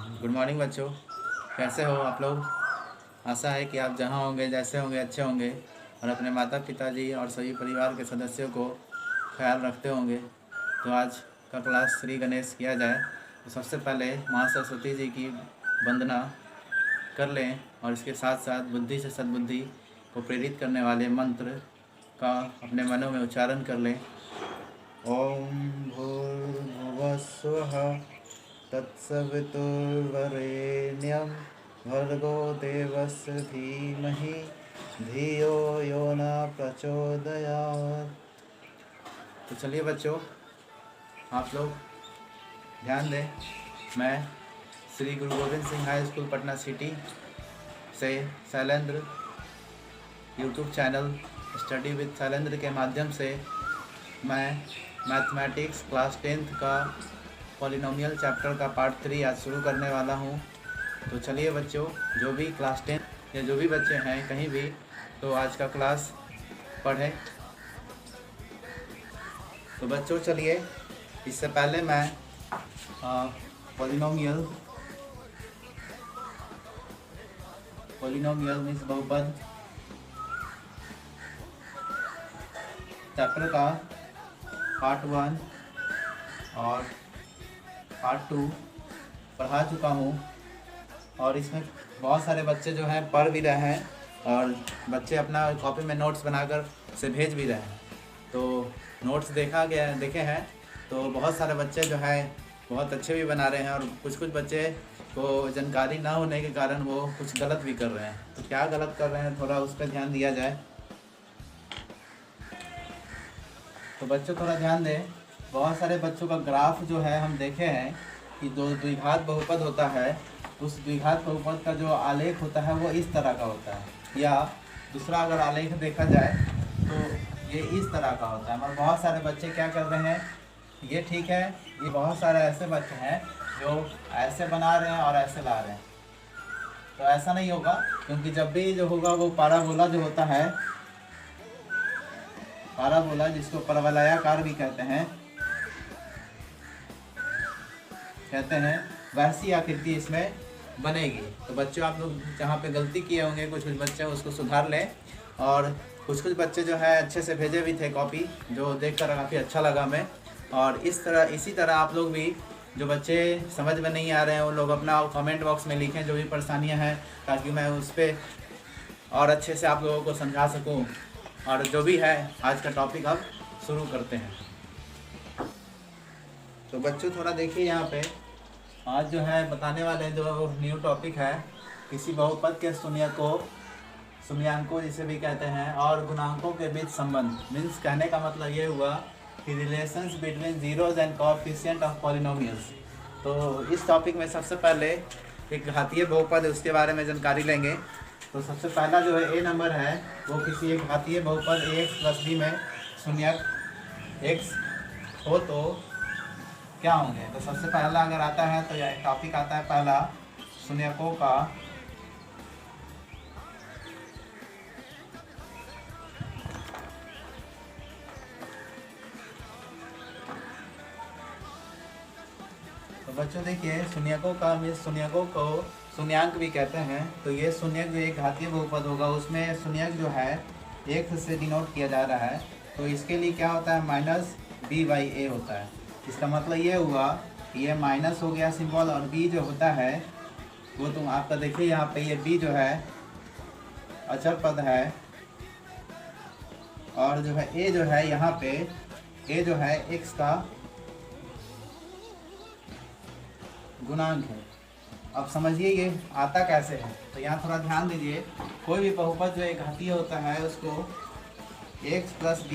Good morning बच्चों। कैसे हो आप लोग? आशा है कि आप जहाँ होंगे जैसे होंगे अच्छे होंगे और अपने माता पिताजी और सभी परिवार के सदस्यों को ख्याल रखते होंगे। तो आज का क्लास श्री गणेश किया जाए। तो सबसे पहले माँ सरस्वती जी की वंदना कर लें और इसके साथ साथ बुद्धि से सद्बुद्धि को प्रेरित करने वाले मंत्र का अपने मनों में उच्चारण कर लें। ओम भूर्भुवः स्वः तत्सवितुर्वरेण्यं भर्गो देवस्य धीमहि धियो यो न प्रचोदयात्। तो चलिए बच्चों, आप लोग ध्यान दें। मैं Shri Guru Gobind Singh high school Patna city से Shailendra YouTube channel study with Shailendra के माध्यम से मैं मैथमेटिक्स क्लास 10th का पॉलिनोमियल चैप्टर का पार्ट 3 आज शुरू करने वाला हूँ। तो चलिए बच्चों, जो भी क्लास 10 या जो भी बच्चे हैं कहीं भी, तो आज का क्लास पढ़ें। तो बच्चों चलिए, इससे पहले मैं पॉलिनोमियल मीन्स बहुपद चैप्टर का पार्ट 1 और पार्ट 2 पढ़ा चुका हूँ। और इसमें बहुत सारे बच्चे जो हैं पढ़ भी रहे हैं और बच्चे अपना कॉपी में नोट्स बनाकर से भेज भी रहे हैं। तो नोट्स देखे हैं तो बहुत सारे बच्चे जो है बहुत अच्छे भी बना रहे हैं और कुछ बच्चे को जानकारी ना होने के कारण वो कुछ गलत भी कर रहे हैं। तो क्या गलत कर रहे हैं, थोड़ा उस पर ध्यान दिया जाए। तो बच्चों थोड़ा ध्यान दें। बहुत सारे बच्चों का ग्राफ जो है हम देखे हैं कि जो द्विघात बहुपद होता है, उस द्विघात बहुपद का जो आलेख होता है वो इस तरह का होता है, या दूसरा अगर आलेख देखा जाए तो ये इस तरह का होता है। मगर बहुत सारे बच्चे क्या कर रहे हैं, ये ठीक है, ये बहुत सारे ऐसे बच्चे हैं जो ऐसे बना रहे हैं और ऐसे ला रहे हैं। तो ऐसा नहीं होगा, क्योंकि जब भी जो होगा वो पाराबोला जो होता है, पाराबोला जिसको परवलयाकार भी कहते हैं, वैसी आकृति इसमें बनेगी। तो बच्चों आप लोग जहाँ पे गलती किए होंगे, कुछ बच्चे उसको सुधार लें। और कुछ बच्चे जो है अच्छे से भेजे भी थे कॉपी, जो देखकर काफ़ी अच्छा लगा हमें। और इसी तरह आप लोग भी, जो बच्चे समझ में नहीं आ रहे हैं, वो लोग अपना कमेंट बॉक्स में लिखें जो भी परेशानियाँ हैं, ताकि मैं उस पर और अच्छे से आप लोगों को समझा सकूँ। और जो भी है, आज का टॉपिक अब शुरू करते हैं। तो बच्चों थोड़ा देखिए, यहाँ पे आज जो है बताने वाले हैं जो न्यू टॉपिक है, किसी बहुपद के शून्याङ्कों जिसे भी कहते हैं और गुणांकों के बीच संबंध। मीन्स कहने का मतलब ये हुआ कि relations between zeros and coefficient of polynomials. तो इस टॉपिक में सबसे पहले एक घातीय बहुपद है, उसके बारे में जानकारी लेंगे। तो सबसे पहला जो है ए नंबर है, वो किसी एक घातीय बहुपद ax + b में शून्यक x हो तो क्या होंगे। तो सबसे पहला अगर आता है तो यह टॉपिक आता है पहला, शून्यकों का तो बच्चों देखिए, शून्यकों का मीन्स शून्यकों को शून्यांक भी कहते हैं। तो ये शून्यक जो एक घातीय बहुपद होगा, उसमें शून्यक जो है एक से डिनोट किया जा रहा है। तो इसके लिए क्या होता है, -b/a होता है। इसका मतलब ये हुआ कि ये माइनस हो गया सिंबल, और b जो होता है वो तुम आपका देखिए यहाँ पे, ये b जो है अचर पद है, और जो है a जो है यहाँ पे, a जो है x का गुणांक है। अब समझिए ये आता कैसे है। तो यहाँ थोड़ा ध्यान दीजिए, कोई भी बहुपद जो एक घातीय होता है उसको x + b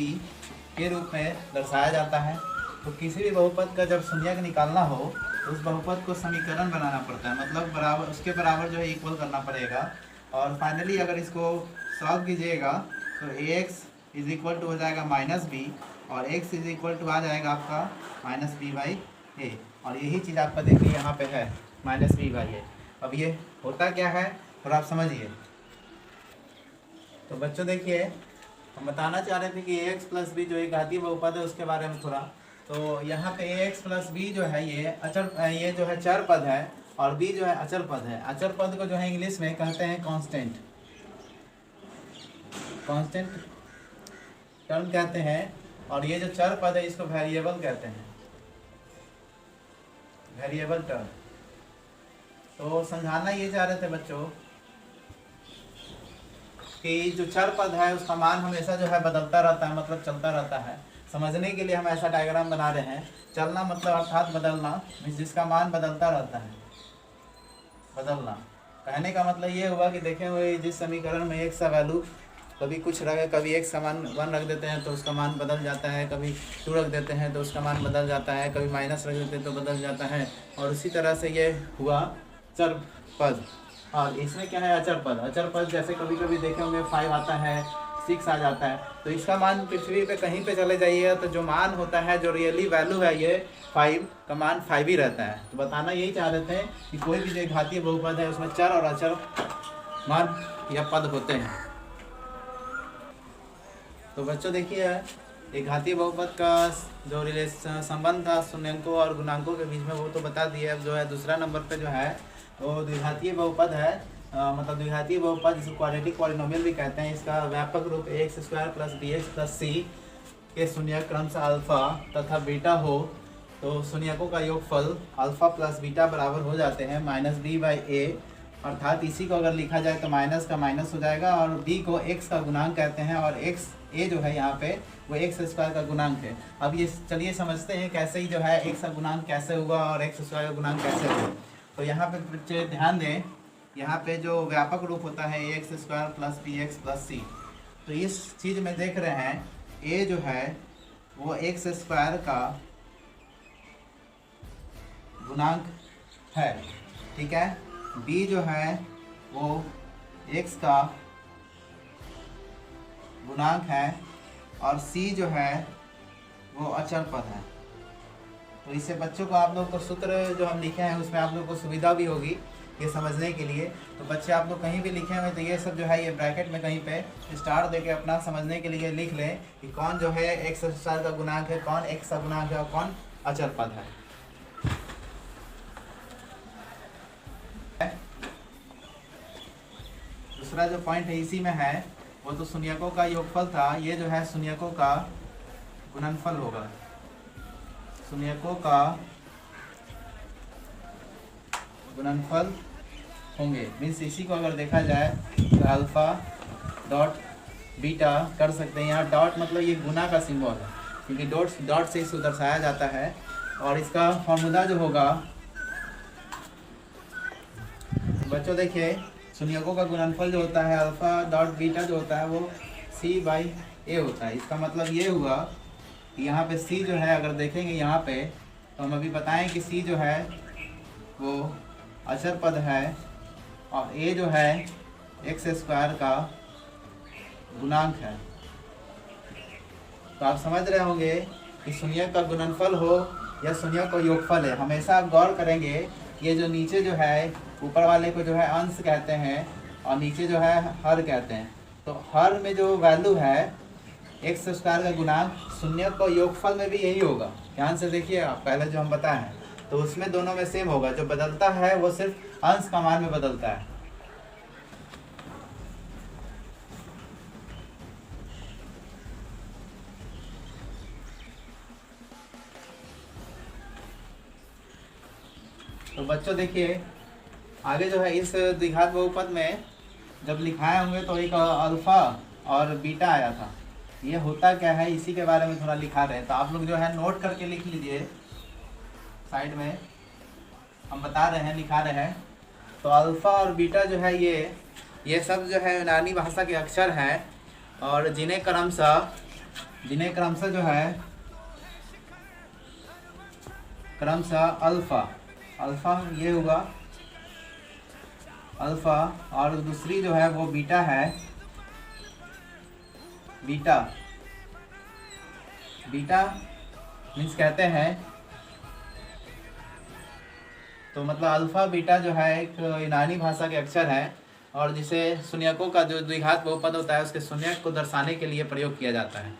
के रूप में दर्शाया जाता है। तो किसी भी बहुपद का जब शून्यक निकालना हो तो उस बहुपद को समीकरण बनाना पड़ता है, मतलब बराबर, उसके बराबर जो है इक्वल करना पड़ेगा। और फाइनली अगर इसको सॉल्व कीजिएगा तो ax = हो जाएगा -b और x = आ जाएगा आपका -b/a। और यही चीज़ आपका देखिए यहाँ पे है -b/a। अब ये होता क्या है थोड़ा आप समझिए। तो बच्चों देखिए, हम बताना चाह रहे थे कि ax + b जो एक घातीय बहुपद है उसके बारे में थोड़ा। तो यहाँ पे ax + b जो है ये जो है चर पद है, और बी जो है अचर पद है। अचर पद को जो है इंग्लिश में कहते हैं कांस्टेंट, कांस्टेंट टर्म कहते हैं। और ये जो चर पद है इसको वेरिएबल कहते हैं, वेरिएबल टर्म। तो समझाना ये चाह रहे थे बच्चों कि जो चर पद है उसका मान हमेशा जो है बदलता रहता है, मतलब चलता रहता है। समझने के लिए हम ऐसा डायग्राम बना रहे हैं। चलना मतलब अर्थात बदलना, जिसका मान बदलता रहता है, बदलना। कहने का मतलब ये हुआ कि देखे हुए जिस समीकरण में एक सा वैल्यू कभी कुछ रखे, कभी एक समान 1 रख देते हैं तो उसका मान बदल जाता है, कभी 2 रख देते हैं तो उसका मान बदल जाता है, कभी माइनस रख देते हैं तो बदल जाता है। और उसी तरह से ये हुआ चर पद। और इसमें क्या है अचर पद। अचर पद जैसे कभी कभी देखे होंगे 5 आता है, 6 आ जाता है, तो इसका मान पृथ्वी पे कहीं पे चले जाइएगा तो जो मान होता है, जो रियली वैल्यू है ये 5 का मान 5 ही रहता है। तो बताना यही चाह रहे थे कि कोई भी जो घातीय बहुपद है उसमें चर और अचर मान या पद होते हैं। तो बच्चों देखिए एक घातीय बहुपद का जो रिलेशन संबंध था शून्यंकों और गुणांकों के बीच में वो तो बता दिए। अब जो है दूसरा नंबर पे जो है वो द्विघातीय बहुपद है। मतलब द्विघातीय बहुपद जिसको क्वाड्रेटिक पॉलिनोमियल भी कहते हैं। इसका व्यापक रूप ax² + bx + c के शून्यक क्रमशः अल्फा तथा बीटा हो तो शून्यकों का योगफल अल्फा प्लस बीटा बराबर हो जाते हैं -b/a। अर्थात इसी को अगर लिखा जाए तो माइनस का माइनस हो जाएगा और b को x का गुणांक कहते हैं और x a जो है यहाँ पे वो x² का गुणांक है। अब ये चलिए समझते हैं कैसे ही जो है x का गुणांक कैसे होगा और x² का गुणांक कैसे होगा। तो यहाँ पे बच्चे ध्यान दें, यहाँ पे जो व्यापक रूप होता है ax² + bx + c। तो इस चीज़ में देख रहे हैं a जो है वो x² का गुणांक है, ठीक है। b जो है वो x का गुणांक है और c जो है वो अचर पद है। तो इससे बच्चों को आप लोग को सूत्र जो हम लिखे हैं उसमें आप लोग को सुविधा भी होगी ये समझने के लिए। तो बच्चे आप लोग कहीं भी लिखे हुए तो ये सब जो है ये ब्रैकेट में कहीं पे स्टार देके अपना समझने के लिए लिख लें कि कौन जो है x² का गुणांक है, कौन x का गुणांक है और कौन अचर पद है। दूसरा जो पॉइंट है इसी में है वो तो शून्यकों का योगफल था। ये जो है शून्यकों का गुणनफल होगा, शून्यकों का गुणनफल होंगे। मीन्स इसी को अगर देखा जाए तो अल्फा डॉट बीटा कर सकते हैं। यहाँ डॉट मतलब ये गुना का सिंबल है क्योंकि डॉट से इसको दर्शाया जाता है। और इसका फॉर्मूला जो होगा बच्चों देखिए शून्यकों का गुणनफल जो होता है अल्फा डॉट बीटा जो होता है वो c/a होता है। इसका मतलब ये हुआ कि यहाँ पे c जो है अगर देखेंगे यहाँ पे तो हम अभी बताएं कि c जो है वो अचर पद है और a जो है x² का गुणांक है। तो आप समझ रहे होंगे कि शून्यक का गुणनफल हो या शून्यक का योगफल है, हमेशा आप गौर करेंगे ये जो नीचे जो है ऊपर वाले को जो है अंश कहते हैं और नीचे जो है हर कहते हैं। तो हर में जो वैल्यू है x² का गुणांक शून्यक का योगफल में भी यही होगा। ध्यान से देखिए आप पहले जो हम बताए हैं तो उसमें दोनों में सेम होगा। जो बदलता है वो सिर्फ अंश का मान में बदलता है। तो बच्चों देखिए आगे जो है इस द्विघात बहुपद में जब लिखाए होंगे तो एक अल्फा और बीटा आया था। ये होता क्या है इसी के बारे में थोड़ा लिखा रहे हैं। तो आप लोग जो है नोट करके लिख लीजिए, साइड में हम बता रहे हैं लिखा रहे हैं। तो अल्फा और बीटा जो है ये सब जो है यूनानी भाषा के अक्षर हैं और जिन्हें क्रमशः जो है क्रमशः अल्फा ये होगा अल्फा और दूसरी जो है वो बीटा है। बीटा मीन्स कहते हैं तो मतलब अल्फा बीटा जो है एक यूनानी भाषा के अक्षर है और जिसे शून्यकों का जो द्विघात बहुपद होता है उसके शून्यक को दर्शाने के लिए प्रयोग किया जाता है।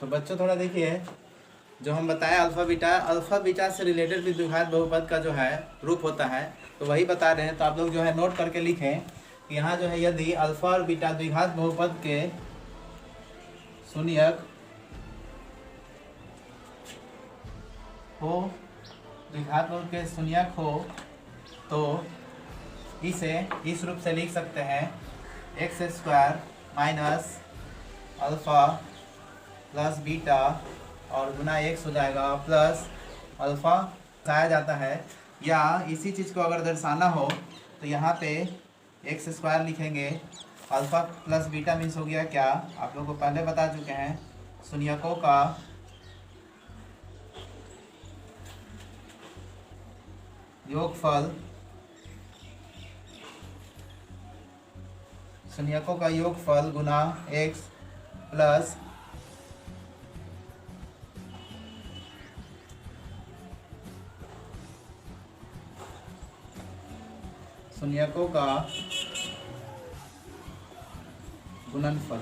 तो बच्चों थोड़ा देखिए जो हम बताएं अल्फ़ा बीटा से रिलेटेड भी द्विघात बहुपद का जो है रूप होता है, तो वही बता रहे हैं। तो आप लोग जो है नोट करके लिखें कि यहाँ जो है यदि अल्फ़ा और बीटा द्विघात बहुपद के शून्यक हो, द्विघात बहुपद के शून्यक हो, तो इसे इस रूप से लिख सकते हैं x square minus alpha plus beta और गुना एक्स हो जाएगा प्लस अल्फ़ा बताया जाता है। या इसी चीज़ को अगर दर्शाना हो तो यहाँ पे एक्स स्क्वायर लिखेंगे, अल्फ़ा प्लस बीटा मीन्स हो गया क्या, आप लोगों को पहले बता चुके हैं, शून्यकों का योगफल, शून्यकों का योगफल गुना एक्स प्लस शून्यकों का गुणनफल।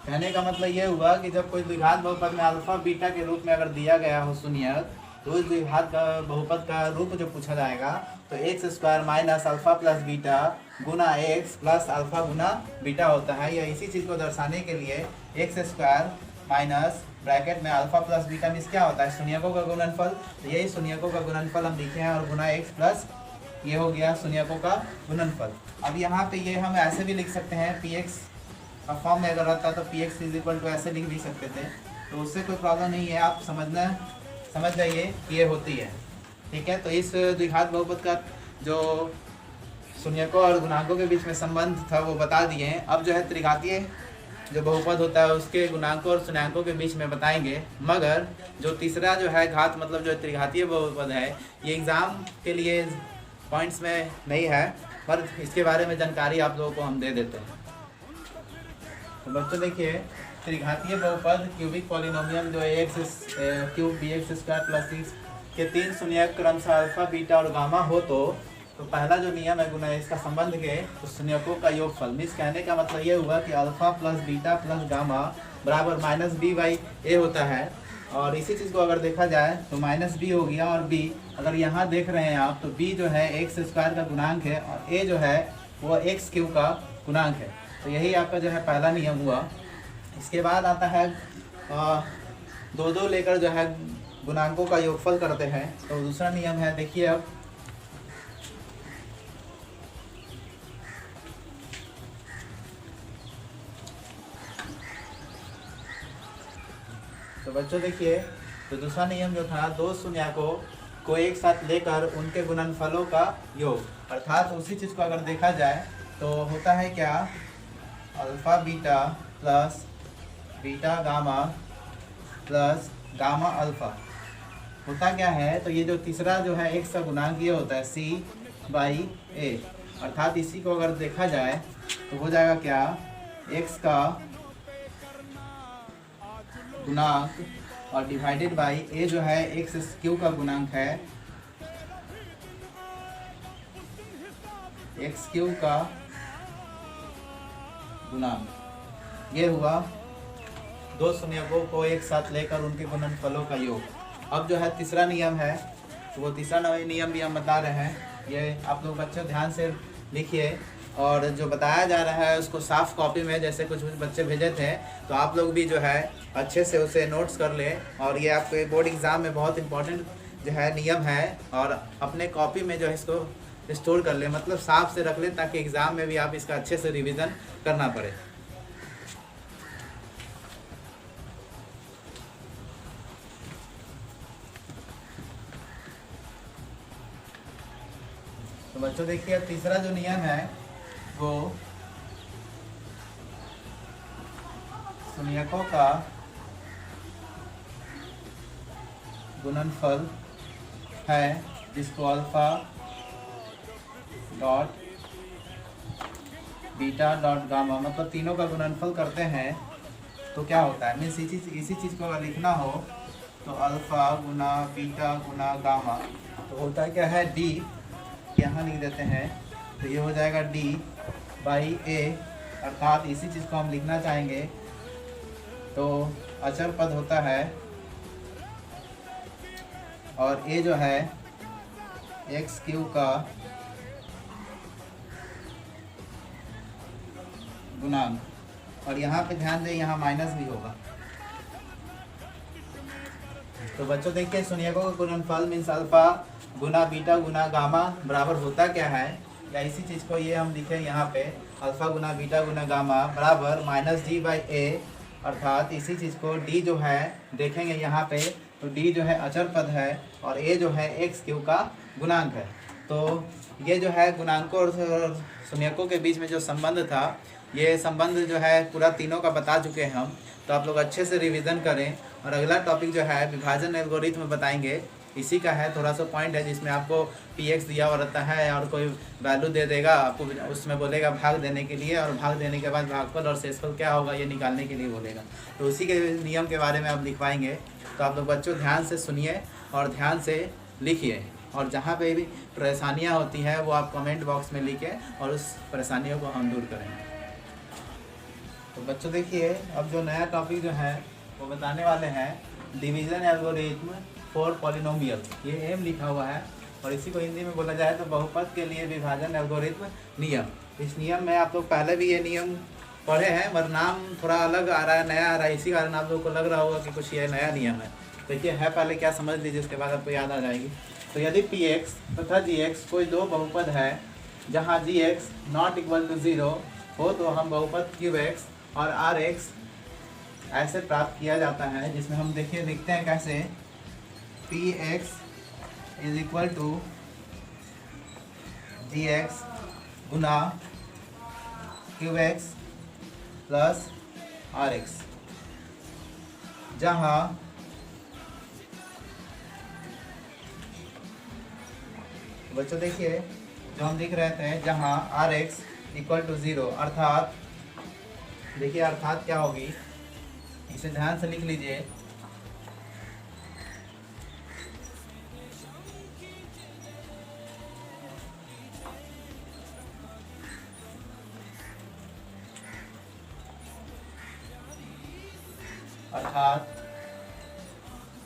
कहने का मतलब ये हुआ कि जब कोई द्विघात बहुपद में अल्फा बीटा के रूप में अगर दिया गया हो शून्यक, तो उस द्विघात का बहुपद का रूप जो पूछा जाएगा तो x square minus alpha plus beta गुना एक्स प्लस अल्फा गुना बीटा होता है। या इसी चीज़ को दर्शाने के लिए एक्स स्क्वायर माइनस ब्रैकेट में अल्फा प्लस बीटा मीन्स क्या होता है, शून्यकों का गुणनफल। तो यही शून्यकों का गुणनफल हम लिखे हैं और गुना एक्स प्लस ये हो गया शून्यकों का गुणनफल। अब यहाँ पे ये हम ऐसे भी लिख सकते हैं, पी एक्स का फॉर्म में अगर रहता तो p x is equal to ऐसे लिख भी सकते थे, तो उससे कोई प्रॉब्लम नहीं है, आप समझ जाइए कि ये होती है। ठीक है, तो इस द्विघात बहुपद का जो शून्यकों और गुणांकों के बीच में संबंध था वो बता दिए हैं। अब जो है त्रिघातीय जो बहुपद होता है उसके गुणांकों और शून्यकों के बीच में बताएंगे। मगर जो तीसरा जो है घात मतलब जो त्रिघातीय बहुपद है, ये एग्ज़ाम के लिए पॉइंट्स में नहीं है, पर इसके बारे में जानकारी आप लोगों को हम दे देते हैं। तो बच्चों देखिए, त्रिघातीय बहुपद क्यूबिक पॉलिनोमियम जो x cube b x square plus six के तीन शून्यक क्रमशः अल्फा बीटा और गामा हो तो पहला जो नियम है गुना इसका संबंध के तो शून्यकों का योगफल। मीन्स कहने का मतलब ये हुआ कि alpha plus beta plus gamma बराबर माइनस बी बाई ए होता है। और इसी चीज़ को अगर देखा जाए तो माइनस बी हो गया, और बी अगर यहाँ देख रहे हैं आप तो बी जो है एक्स स्क्वायर का गुणांक है और ए जो है वो एक्स क्यूब का गुणांक है। तो यही आपका जो है पहला नियम हुआ। इसके बाद आता है दो दो लेकर जो है गुणांकों का योगफल करते हैं। तो दूसरा नियम है, देखिए अब तो बच्चों देखिए, तो दूसरा नियम जो था दो शून्यकों को एक साथ लेकर उनके गुणनफलों का योग, अर्थात उसी चीज़ को अगर देखा जाए तो होता है क्या, alpha beta plus beta gamma plus gamma alpha होता क्या है। तो ये जो तीसरा जो है एक्स का गुणांक ये होता है सी बाई ए, अर्थात इसी को अगर देखा जाए तो हो जाएगा क्या, एक्स का गुणांक और डिवाइडेड बाई ए जो है एक्स क्यू का गुणांक है, एक्स क्यू का गुणांक। ये हुआ दो शून्यकों को एक साथ लेकर उनके गुणनफलों का योग। अब जो है तीसरा नियम है, तो वो तीसरा नियम भी हम बता रहे हैं, ये आप लोग बच्चों ध्यान से लिखिए। और जो बताया जा रहा है उसको साफ कॉपी में जैसे कुछ बच्चे भेजे थे, तो आप लोग भी जो है अच्छे से उसे नोट्स कर लें। और ये आपके बोर्ड एग्ज़ाम में बहुत इंपॉर्टेंट जो है नियम है, और अपने कॉपी में जो है इसको स्टोर कर लें, मतलब साफ से रख लें ताकि एग्ज़ाम में भी आप इसका अच्छे से रिवीजन करना पड़े। तो बच्चों देखिए, तीसरा जो नियम है वो शून्यकों का गुणनफल है, जिसको alpha dot beta dot gamma मतलब तीनों का गुणनफल करते हैं तो क्या होता है। मीन्स इसी चीज़ को अगर लिखना हो तो अल्फा गुना बीटा गुना गामा तो होता है क्या है, डी यहाँ लिख देते हैं, तो ये हो जाएगा डी बाई ए, अर्थात इसी चीज़ को हम लिखना चाहेंगे तो अचर पद होता है और ये जो है एक्स क्यूब का गुणांक, और यहाँ पे ध्यान दें यहाँ माइनस भी होगा। तो बच्चों देखिए शून्यकों का गुणनफल मीन्स अल्फा गुना बीटा गुना गामा बराबर होता क्या है, या इसी चीज़ को ये हम लिखें यहाँ पे अल्फा गुना बीटा गुना गामा बराबर माइनस डी बाई ए, अर्थात इसी चीज़ को डी जो है देखेंगे यहाँ पे, तो डी जो है अचर पद है और ए जो है एक्स क्यूब का गुणांक है। तो ये जो है गुणांकों और शून्यकों के बीच में जो संबंध था, ये संबंध जो है पूरा तीनों का बता चुके हैं हम। तो आप लोग अच्छे से रिवीजन करें, और अगला टॉपिक जो है विभाजन एल्गोरिथम बताएंगे। इसी का है थोड़ा सा पॉइंट है जिसमें आपको px दिया हुआ रहता है और कोई वैल्यू दे देगा आपको, उसमें बोलेगा भाग देने के लिए, और भाग देने के बाद भागफल और शेषफल क्या होगा ये निकालने के लिए बोलेगा। तो उसी के नियम के बारे में आप लिखवाएंगे। तो आप लोग बच्चों ध्यान से सुनिए और ध्यान से लिखिए, और जहाँ पे भी परेशानियाँ होती हैं वो आप कमेंट बॉक्स में लिखें और उस परेशानियों को हम दूर करेंगे। तो बच्चों देखिए अब जो नया टॉपिक जो है वो बताने वाले हैं डिवीज़न एल्गोरिथम फॉर पॉलिनोमियल। ये एम लिखा हुआ है और इसी को हिंदी में बोला जाए तो बहुपद के लिए विभाजन एल्गोरिथम नियम। इस नियम में आप लोग पहले भी ये नियम पढ़े हैं, मगर नाम थोड़ा अलग आ रहा है, नया आ रहा है, इसी कारण आप लोग को लग रहा होगा कि कुछ ये नया नियम है। देखिए है पहले क्या समझ लीजिए, उसके बाद आपको याद आ जाएगी। तो यदि पी एक्स तथा जी एक्स कोई दो बहुपद है जहाँ जी एक्स नॉट इक्वल टू 0 हो, तो हम बहुपद क्यूब एक्स और आर एक्स ऐसे प्राप्त किया जाता है, जिसमें हम देखिए लिखते हैं कैसे, p x is equal to g x गुना cube x plus r x, जहाँ बच्चों देखिए जो हम लिख रहे थे जहाँ आर एक्स इक्वल टू 0, अर्थात देखिए अर्थात क्या होगी, इसे ध्यान से लिख लीजिए। अर्थात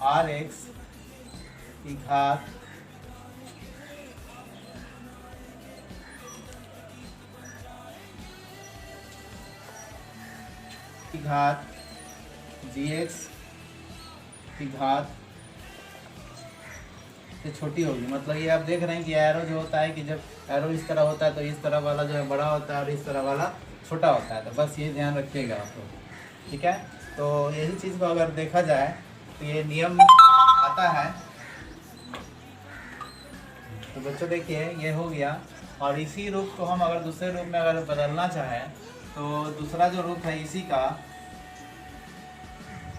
आर एक्स की घात जी एक्स की घात से छोटी होगी। मतलब ये आप देख रहे हैं कि एरो जो होता है कि जब एरो इस तरह होता है तो इस तरह वाला जो है बड़ा होता है और इस तरह वाला छोटा होता है। तो बस ये ध्यान रखिएगा आप लोग, ठीक है। तो यही चीज़ को अगर देखा जाए तो ये नियम आता है। तो बच्चों देखिए ये हो गया, और इसी रूप को हम अगर दूसरे रूप में अगर बदलना चाहें तो दूसरा जो रूप है इसी का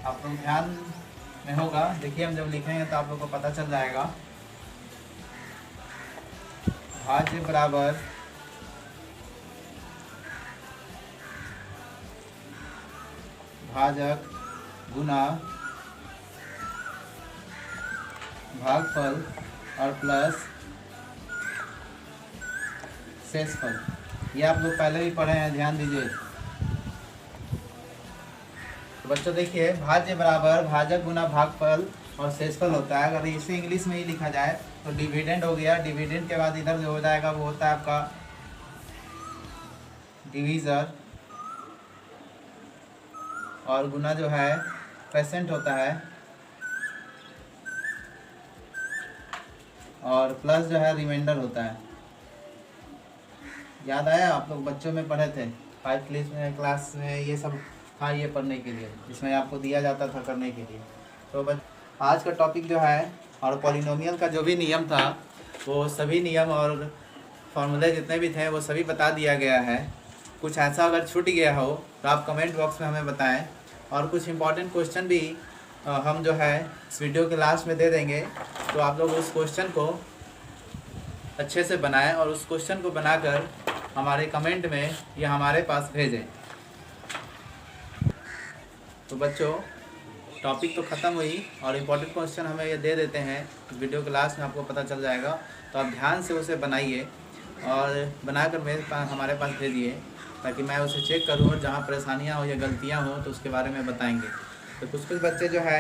आप लोग ध्यान में होगा। देखिए हम जब लिखेंगे तो आप लोग को पता चल जाएगा। भाज्य बराबर भाजक गुना भागफल और प्लस शेषफल। ये आप लोग पहले भी पढ़े हैं, ध्यान दीजिए। तो बच्चों देखिए भाज्य बराबर भाजक गुना भागफल और शेषफल होता है। अगर इसे इंग्लिश में ही लिखा जाए तो डिविडेंड हो गया। डिविडेंड के बाद इधर जो हो जाएगा वो होता है आपका डिवीज़र, और गुना जो है परसेंट होता है, और प्लस जो है रिमाइंडर होता है। याद आया? आप लोग बच्चों में पढ़े थे 5 क्लास में ये सब था, ये पढ़ने के लिए इसमें आपको दिया जाता था करने के लिए। तो आज का टॉपिक जो है और पॉलिनोमियल का जो भी नियम था वो सभी नियम और फॉर्मूले जितने भी थे वो सभी बता दिया गया है। कुछ ऐसा अगर छूट गया हो तो आप कमेंट बॉक्स में हमें बताएं, और कुछ इम्पॉर्टेंट क्वेश्चन भी हम जो है इस वीडियो के लास्ट में दे देंगे। तो आप लोग उस क्वेश्चन को अच्छे से बनाएं और उस क्वेश्चन को बनाकर हमारे कमेंट में या हमारे पास भेजें। तो बच्चों टॉपिक तो ख़त्म हुई और इम्पॉर्टेंट क्वेश्चन हमें ये दे देते हैं, वीडियो के लास्ट में आपको पता चल जाएगा। तो आप ध्यान से उसे बनाइए और बनाकर मेरे पास हमारे पास भेजिए, ताकि मैं उसे चेक करूँ और जहाँ परेशानियाँ हो या गलतियाँ हो तो उसके बारे में बताएंगे। तो कुछ बच्चे जो है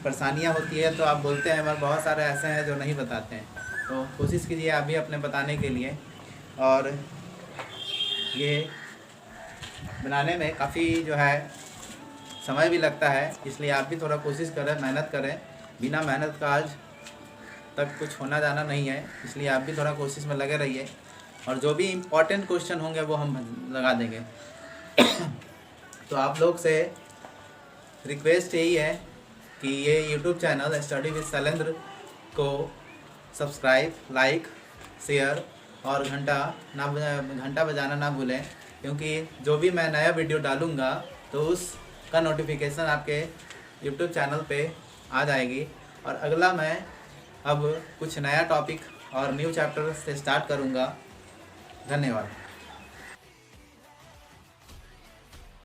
परेशानियाँ होती है तो आप बोलते हैं, मगर बहुत सारे ऐसे हैं जो नहीं बताते हैं। तो कोशिश कीजिए आप भी अपने बताने के लिए। और ये बनाने में काफ़ी जो है समय भी लगता है, इसलिए आप भी थोड़ा कोशिश करें, मेहनत करें। बिना मेहनत का आज तक कुछ होना जाना नहीं है, इसलिए आप भी थोड़ा कोशिश में लगे रहिए। और जो भी इम्पोर्टेंट क्वेश्चन होंगे वो हम लगा देंगे। तो आप लोग से रिक्वेस्ट यही है कि ये YouTube channel study with Shailendra को सब्सक्राइब, लाइक, शेयर और घंटा बजाना ना भूलें, क्योंकि जो भी मैं नया वीडियो डालूँगा तो उसका नोटिफिकेशन आपके यूट्यूब चैनल पे आ जाएगी। और अगला मैं अब कुछ नया टॉपिक और न्यू चैप्टर से स्टार्ट करूँगा। धन्यवाद।